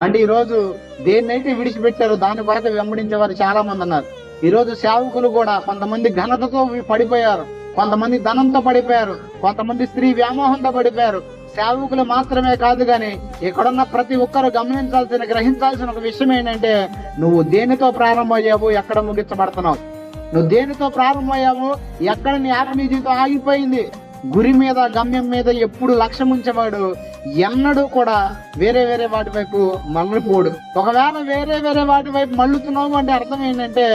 అంటే ఈ రోజు దేన్నైతే విడిచిపెట్టారో దాని కొరకు వెంబడించే వారు చాలా మంది ఉన్నారు. ఈ రోజు సేవకులు కూడా కొంతమంది ఘనతతో పడిపోయారు, కొంతమంది ధనంతో పడిపోయారు, కొంతమంది స్త్రీ వ్యామోహంతో పడిపోయారు. సేవకులు మాత్రమే కాదు గాని ఇక్కడున్న ప్రతి ఒక్కరు గ్రహించాల్సిన ఒక విషయం ఏంటంటే, నువ్వు దేనితో ప్రారంభమయ్యావు, ఎక్కడ ముగించబడుతున్నావు. నువ్వు దేనితో ప్రారంభమయ్యావు, ఎక్కడ నీ ఆత్మీయ జీవితం ఆగిపోయింది. గురి మీద, గమ్యం మీద ఎప్పుడు లక్ష్యం ఉంచేవాడు ఎన్నడూ కూడా వేరే వేరే వాటి వైపు మళ్ళిపోడు. ఒకవేళ వేరే వేరే వాటి వైపు మళ్ళుతున్నావు అంటే అర్థం ఏంటంటే,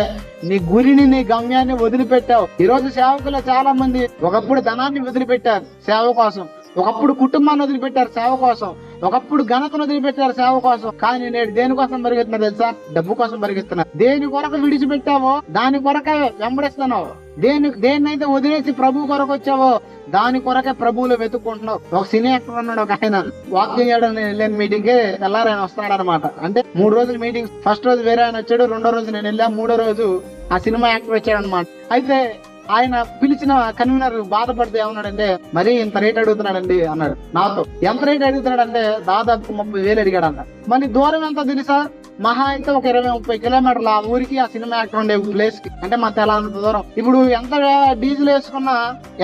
నీ గురిని, నీ గమ్యాన్ని వదిలిపెట్టావు. ఈ రోజు సేవకులు చాలా మంది ఒకప్పుడు ధనాన్ని వదిలిపెట్టారు సేవ కోసం, ఒకప్పుడు కుటుంబాన్ని వదిలిపెట్టారు సేవ కోసం, ఒకప్పుడు ఘనతను వదిలిపెట్టారు సేవ కోసం. కానీ నేడు దేనికోసం పరిగెత్తున్నారు తెలుసా? డబ్బు కోసం పరిగెత్తున్నారు. దేని కొరకు విడిచిపెట్టావో దాని కొరకే వెంబడిస్తున్నావు. దేన్నైతే వదిలేసి ప్రభు కొరకు వచ్చావో దాని కొరకే ప్రభువులు వెతుక్కుంటున్నావు. ఒక సినీ యాక్టర్ అన్నాడు, ఒక ఆయన వాకింగ్ చేయడం వెళ్ళిన మీటింగ్ కి తెల్లారు ఆయన వస్తున్నాడు అనమాట. అంటే 3 రోజులు మీటింగ్, ఫస్ట్ రోజు వేరే ఆయన వచ్చాడు, 2వ రోజు నేను వెళ్ళా, 3వ రోజు ఆ సినిమా యాక్టర్ వచ్చాడు అనమాట. అయితే ఆయన పిలిచిన కన్వీనర్ బాధపడితే ఏమన్నాడంటే, మరీ ఇంత రేట్ అడుగుతున్నాడండి అన్నాడు నాతో. ఎంత రేట్ అడుగుతున్నాడంటే దాదాపు 30,000 అడిగాడంట. మరి దూరం ఎంత తెలుసా? మహా అయితే ఒక 20-30 కిలోమీటర్ల ఆ ఊరికి ఆ సినిమా యాక్టర్ ఉండే ప్లేస్ కి, అంటే మా తెలంగాణ దూరం. ఇప్పుడు ఎంత డీజిల్ వేసుకున్నా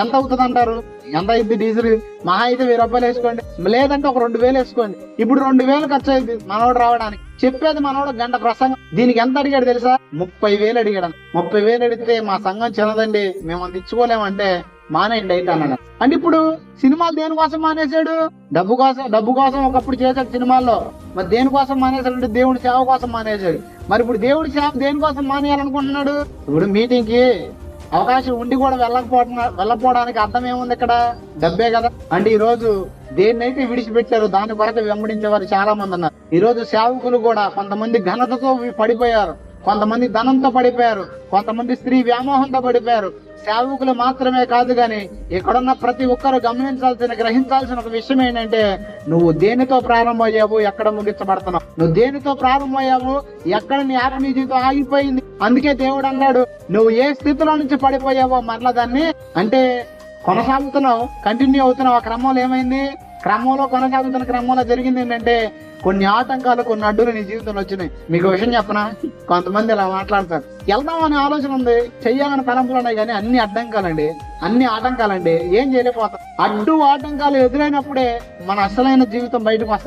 ఎంత అవుతుంది అంటారు? ఎంత అయింది డీజిల్? మహా అయితే 1000 రూపాయలు వేసుకోండి, లేదంటే ఒక 2,000 వేసుకోండి. ఇప్పుడు 2,000 ఖర్చు అయింది మనోడు రావడానికి. చెప్పేది మనోడు గంట ప్రసంగం. దీనికి ఎంత అడిగాడు తెలుసా? 30,000 అడిగాడు. 30,000 అడిగితే మా సంఘం చిన్నదండి, మేము అంత ఇచ్చుకోలేమంటే మానేయండి అయితే అన్నాడు. అంటే ఇప్పుడు సినిమాలు దేనికోసం మానేశాడు? డబ్బు కోసం. డబ్బు కోసం ఒకప్పుడు చేశాడు సినిమాల్లో. మరి దేనికోసం మానేశాడు అంటే దేవుడి సేవ కోసం మానేశాడు. మరి ఇప్పుడు దేవుడి సేవ దేనికోసం మానేయాలనుకుంటున్నాడు? ఇప్పుడు మీటింగ్ కి అవకాశం ఉండి కూడా వెళ్ళకపోవడానికి అర్థం ఏముంది? ఇక్కడ డబ్బే కదా. అంటే ఈ రోజు దేన్నైతే విడిచిపెట్టారో దాని కొరకు వెంబడించే వారు చాలా మంది ఉన్నారు. ఈ రోజు సేవకులు కూడా కొంతమంది ఘనతతో పడిపోయారు, కొంతమంది ధనంతో పడిపోయారు, కొంతమంది స్త్రీ వ్యామోహంతో పడిపోయారు. సేవకులు మాత్రమే కాదు గాని ఇక్కడున్న ప్రతి ఒక్కరు గ్రహించాల్సిన ఒక విషయం ఏంటంటే, నువ్వు దేనితో ప్రారంభమయ్యావు, ఎక్కడ ముగించబడుతున్నావు. నువ్వు దేనితో ప్రారంభమయ్యావు, ఎక్కడ నీ ఆత్మీయ జీవితం ఆగిపోయింది. అందుకే దేవుడు అన్నాడు, నువ్వు ఏ స్థితిలో నుంచి పడిపోయావో మరలా దాన్ని అంటే కొనసాగుతున్నావు, కంటిన్యూ అవుతున్నావు. ఆ క్రమంలో ఏమైంది? కొనసాగుతున్న క్రమంలో జరిగింది ఏంటంటే, కొన్ని ఆటంకాలు, కొన్ని అడ్డులు నీ జీవితంలో వచ్చినాయి. మీకు విషయం చెప్పనా? కొంతమంది ఇలా మాట్లాడతారు, వెళ్దామని ఆలోచన ఉంది, చెయ్యాలని తలంపులు ఉన్నాయి, కానీ అన్ని ఆటంకాలండి, ఏం చేయలేకపోతాం. ఆటంకాలు ఎదురైనప్పుడే మన అసలైన జీవితం బయటకు వస్తుంది.